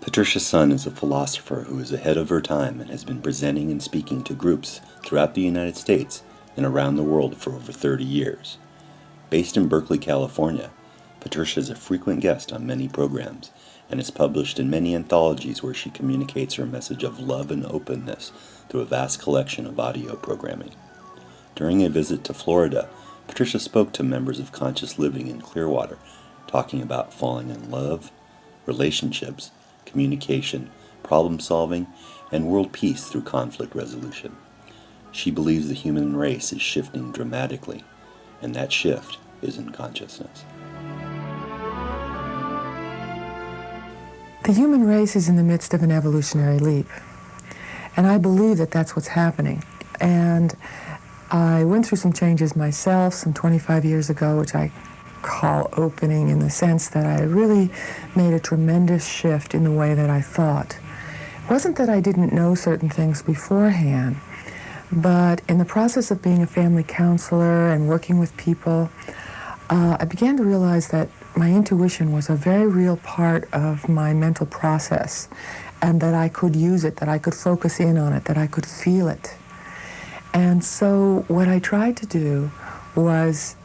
Patricia Sun is a philosopher who is ahead of her time and has been presenting and speaking to groups throughout the United States and around the world for over 30 years. Based in Berkeley, California, Patricia is a frequent guest on many programs and is published in many anthologies where she communicates her message of love and openness through a vast collection of audio programming. During a visit to Florida, Patricia spoke to members of Conscious Living in Clearwater, talking about falling in love, relationships, communication, problem solving, and world peace through conflict resolution. She believes the human race is shifting dramatically, and that shift is in consciousness. The human race is in the midst of an evolutionary leap, and I believe that that's what's happening. And I went through some changes myself some 25 years ago, which I call opening, in the sense that I really made a tremendous shift in the way that I thought. It wasn't that I didn't know certain things beforehand, but in the process of being a family counselor and working with people, I began to realize that my intuition was a very real part of my mental process, and that I could use it, that I could focus in on it, that I could feel it. And so what I tried to do was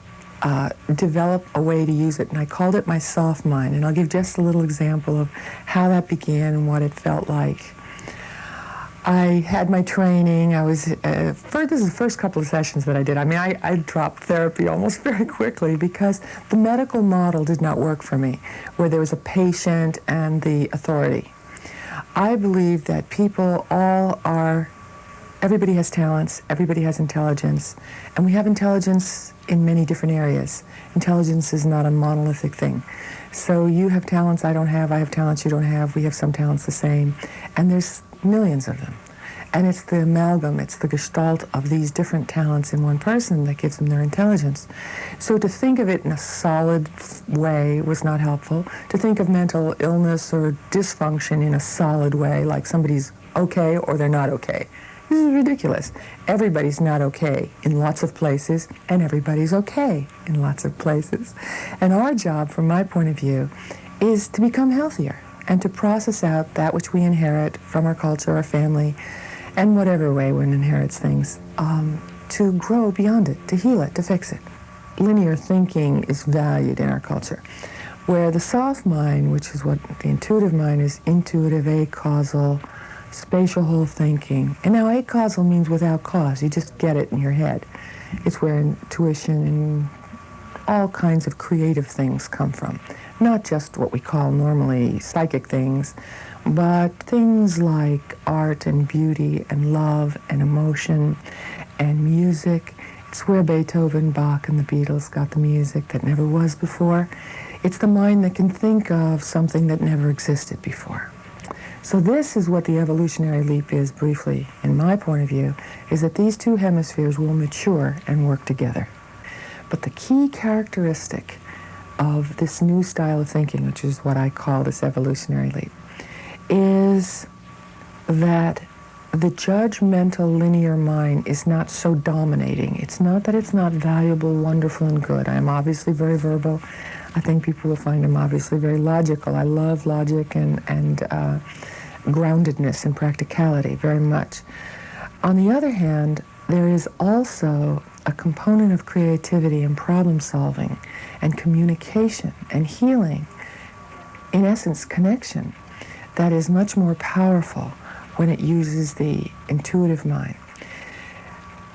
develop a way to use it, and I called it my soft mind. And I'll give just a little example of how that began and what it felt like. I had my training. I was, this is the first couple of sessions that I did. I mean, I dropped therapy almost very quickly because the medical model did not work for me, where there was a patient and the authority. I believe that people all are, everybody has talents, everybody has intelligence, and we have intelligence in many different areas. Intelligence is not a monolithic thing. So you have talents I don't have, I have talents you don't have, we have some talents the same, and there's millions of them. And it's the amalgam, it's the gestalt of these different talents in one person that gives them their intelligence. So to think of it in a solid way was not helpful. To think of mental illness or dysfunction in a solid way, like somebody's okay or they're not okay, this is ridiculous. Everybody's not okay in lots of places, and everybody's okay in lots of places. And our job, from my point of view, is to become healthier and to process out that which we inherit from our culture, our family, and whatever way one inherits things, to grow beyond it, to heal it, to fix it. Linear thinking is valued in our culture, where the soft mind, which is what the intuitive mind is, intuitive, acausal, spatial whole thinking. And now acausal means without cause. You just get it in your head. It's where intuition and all kinds of creative things come from. Not just what we call normally psychic things, but things like art and beauty and love and emotion and music. It's where Beethoven, Bach, and the Beatles got the music that never was before. It's the mind that can think of something that never existed before. So this is what the evolutionary leap is, briefly, in my point of view, is that these two hemispheres will mature and work together. But the key characteristic of this new style of thinking, which is what I call this evolutionary leap, is that the judgmental linear mind is not so dominating. It's not that it's not valuable, wonderful, and good. I'm obviously very verbal. I think people will find I'm obviously very logical. I love logic and groundedness and practicality very much. On the other hand, there is also a component of creativity and problem solving and communication and healing, in essence, connection, that is much more powerful when it uses the intuitive mind.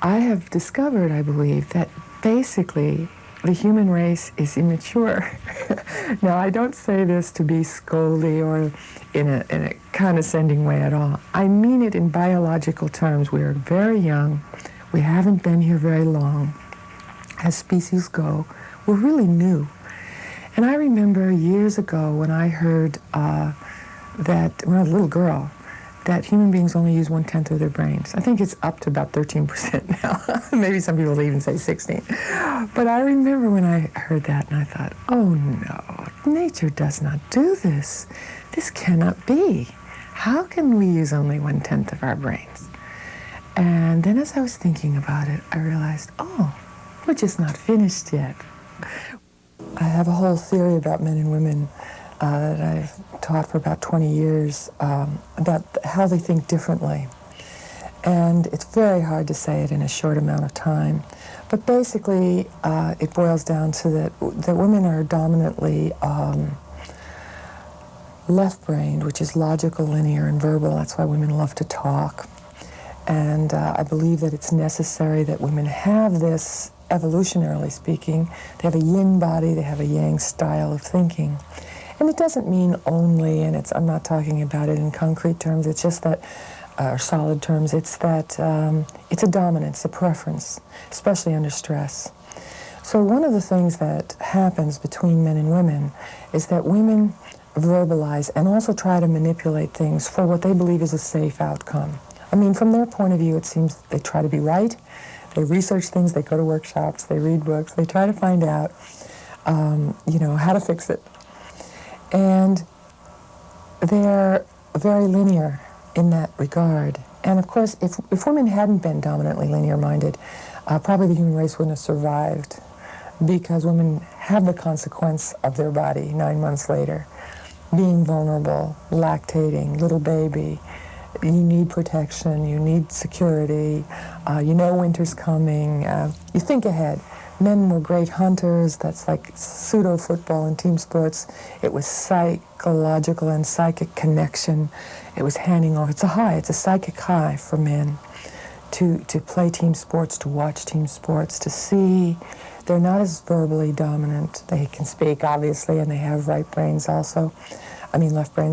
I have discovered, I believe, that basically the human race is immature. Now, I don't say this to be scoldy or in a condescending way at all. I mean it in biological terms. We are very young. We haven't been here very long. As species go, we're really new. And I remember years ago when I heard that, when I was a little girl, that human beings only use 1/10 of their brains. I think it's up to about 13% now. Maybe some people even say 16. But I remember when I heard that and I thought, oh no, nature does not do this. This cannot be. How can we use only 1/10 of our brains? And then as I was thinking about it, I realized, oh, we're just not finished yet. I have a whole theory about men and women that I've taught for about 20 years about how they think differently. And it's very hard to say it in a short amount of time. But basically, it boils down to that women are dominantly left-brained, which is logical, linear, and verbal. That's why women love to talk. And I believe that it's necessary that women have this, evolutionarily speaking. They have a yin body, they have a yang style of thinking. And it doesn't mean only, and I'm not talking about it in concrete terms, it's just that, or solid terms, it's that it's a dominance, a preference, especially under stress. So one of the things that happens between men and women is that women verbalize and also try to manipulate things for what they believe is a safe outcome. I mean, from their point of view, it seems they try to be right. They research things, they go to workshops, they read books, they try to find out, how to fix it. And they're very linear in that regard. And of course, if women hadn't been dominantly linear-minded, probably the human race wouldn't have survived, because women have the consequence of their body 9 months later. Being vulnerable, lactating, little baby, you need protection, you need security, winter's coming, you think ahead. Men were great hunters, that's like pseudo-football and team sports. It was psychological and psychic connection. It was handing off. It's a high, it's a psychic high for men to play team sports, to watch team sports, to see. They're not as verbally dominant. They can speak, obviously, and they have left brains,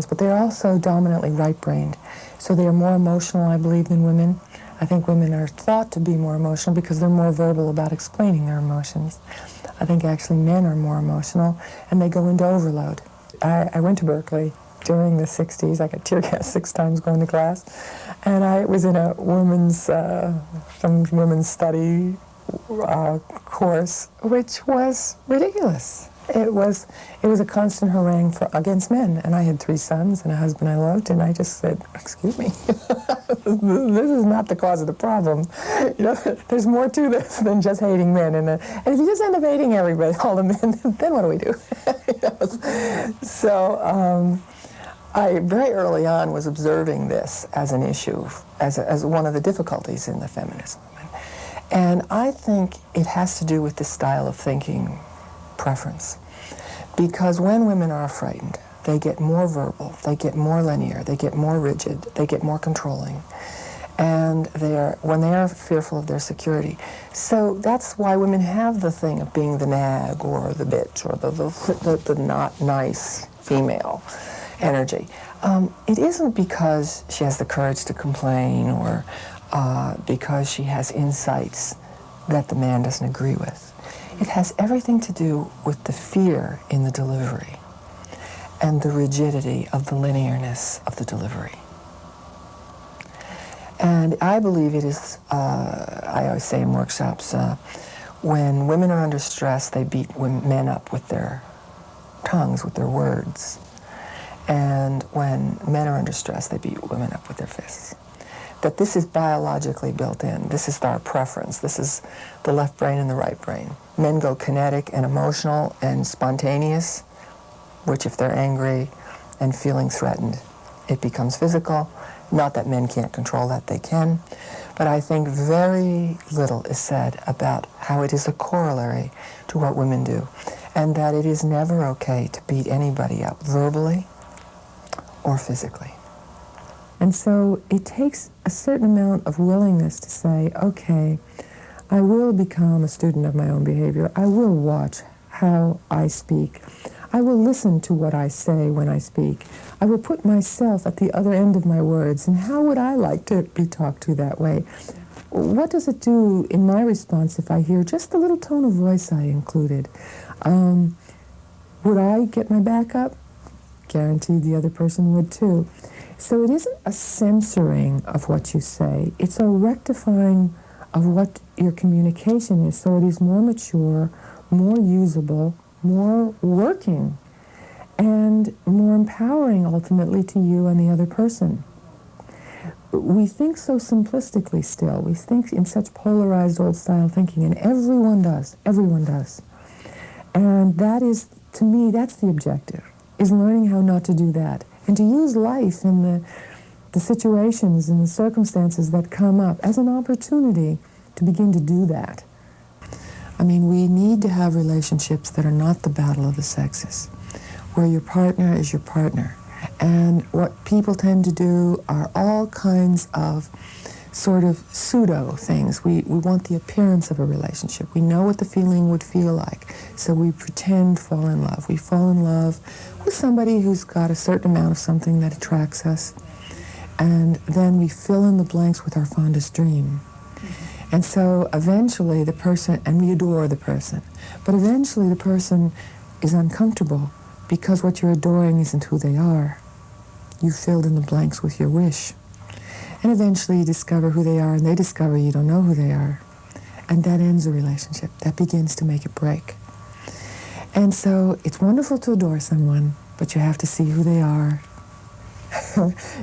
but they're also dominantly right-brained. So they are more emotional, I believe, than women. I think women are thought to be more emotional because they're more verbal about explaining their emotions. I think actually men are more emotional, and they go into overload. I went to Berkeley during the 60s. I got tear gassed 6 times going to class. And I was in a some women's study course, which was ridiculous. It was a constant harangue against men, and I had 3 sons and a husband I loved, and I just said, "Excuse me, this is not the cause of the problem. There's more to this than just hating men, and if you just end up hating everybody, all the men, then what do we do?" So I very early on was observing this as an issue, as one of the difficulties in the feminist movement, and I think it has to do with the style of thinking preference. Because when women are frightened, they get more verbal, they get more linear, they get more rigid, they get more controlling, and when they are fearful of their security. So that's why women have the thing of being the nag or the bitch or the not nice female energy. It isn't because she has the courage to complain or because she has insights that the man doesn't agree with. It has everything to do with the fear in the delivery and the rigidity of the linearness of the delivery. And I believe it is, I always say in workshops, when women are under stress, they beat men up with their tongues, with their words. And when men are under stress, they beat women up with their fists. That this is biologically built in. This is our preference. This is the left brain and the right brain. Men go kinetic and emotional and spontaneous, which if they're angry and feeling threatened, it becomes physical. Not that men can't control that, they can. But I think very little is said about how it is a corollary to what women do, and that it is never okay to beat anybody up verbally or physically. And so it takes a certain amount of willingness to say, okay, I will become a student of my own behavior. I will watch how I speak. I will listen to what I say when I speak. I will put myself at the other end of my words, and how would I like to be talked to that way? What does it do in my response if I hear just the little tone of voice I included? Would I get my back up? Guaranteed the other person would too. So it isn't a censoring of what you say, it's a rectifying of what your communication is, so it is more mature, more usable, more working, and more empowering ultimately to you and the other person. We think so simplistically still. We think in such polarized old-style thinking, and everyone does. And that is, to me, that's the objective. is learning how not to do that, and to use life in the situations and the circumstances that come up as an opportunity to begin to do that. I mean, we need to have relationships that are not the battle of the sexes, where your partner is your partner. And what people tend to do are all kinds of sort of pseudo things. We want the appearance of a relationship. We know what the feeling would feel like, so we pretend fall in love. We fall in love with somebody who's got a certain amount of something that attracts us, and then we fill in the blanks with our fondest dream. And so eventually the person, and we adore the person, but eventually the person is uncomfortable because what you're adoring isn't who they are. You filled in the blanks with your wish. And eventually you discover who they are, and they discover you don't know who they are. And that ends a relationship. That begins to make it break. And so it's wonderful to adore someone, but you have to see who they are.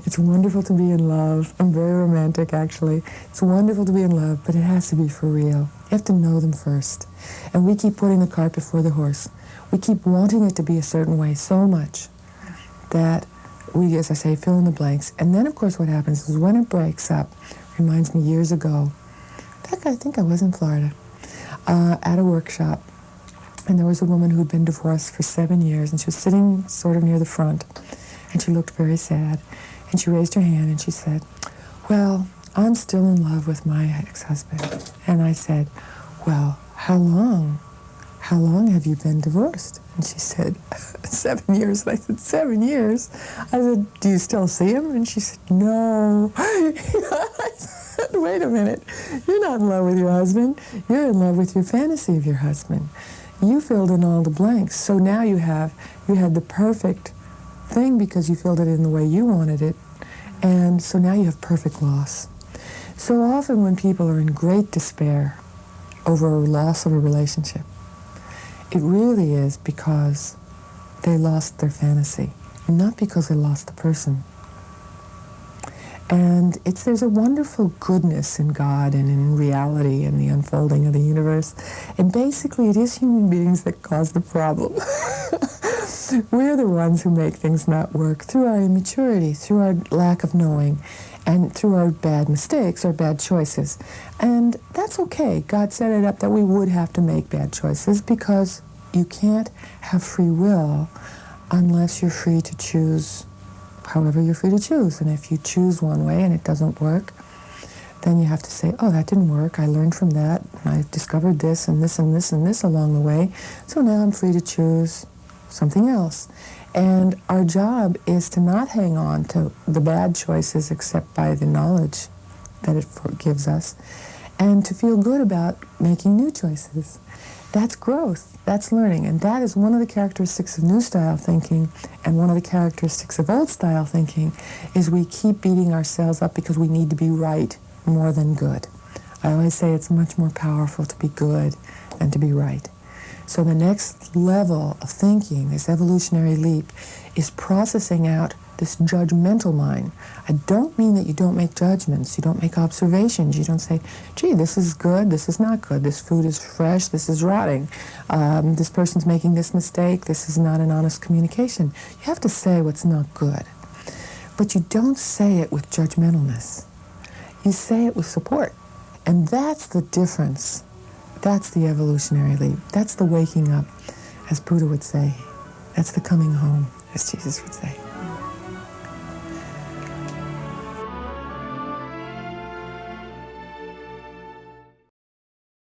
It's wonderful to be in love. I'm very romantic, actually. It's wonderful to be in love, but it has to be for real. You have to know them first. And we keep putting the cart before the horse. We keep wanting it to be a certain way so much that we, as I say, fill in the blanks. And then, of course, what happens is when it breaks up, reminds me years ago, I think I was in Florida, at a workshop, and there was a woman who had been divorced for 7 years, and she was sitting sort of near the front, and she looked very sad, and she raised her hand and she said, "Well, I'm still in love with my ex-husband." And I said, "Well, how long? How long have you been divorced?" And she said, 7 years. And I said, 7 years? I said, "Do you still see him?" And she said, "No." I said, "Wait a minute. You're not in love with your husband. You're in love with your fantasy of your husband. You filled in all the blanks. So now you had the perfect thing because you filled it in the way you wanted it. And so now you have perfect loss." So often when people are in great despair over a loss of a relationship, it really is because they lost their fantasy, not because they lost the person. And there's a wonderful goodness in God and in reality and the unfolding of the universe. And basically it is human beings that cause the problem. We're the ones who make things not work through our immaturity, through our lack of knowing, and through our bad mistakes or bad choices. And that's okay. God set it up that we would have to make bad choices because you can't have free will unless you're free to choose however you're free to choose. And if you choose one way and it doesn't work, then you have to say, "Oh, that didn't work. I learned from that. And I discovered this and this and this and this along the way. So now I'm free to choose something else." And our job is to not hang on to the bad choices except by the knowledge that it gives us, and to feel good about making new choices. That's growth, that's learning, and that is one of the characteristics of New Style thinking, and one of the characteristics of Old Style thinking is we keep beating ourselves up because we need to be right more than good. I always say it's much more powerful to be good than to be right. So the next level of thinking, this evolutionary leap, is processing out this judgmental mind. I don't mean that you don't make judgments, you don't make observations, you don't say, "Gee, this is good, this is not good, this food is fresh, this is rotting, this person's making this mistake, this is not an honest communication." You have to say what's not good. But you don't say it with judgmentalness. You say it with support. And that's the difference. That's the evolutionary leap. That's the waking up, as Buddha would say. That's the coming home, as Jesus would say.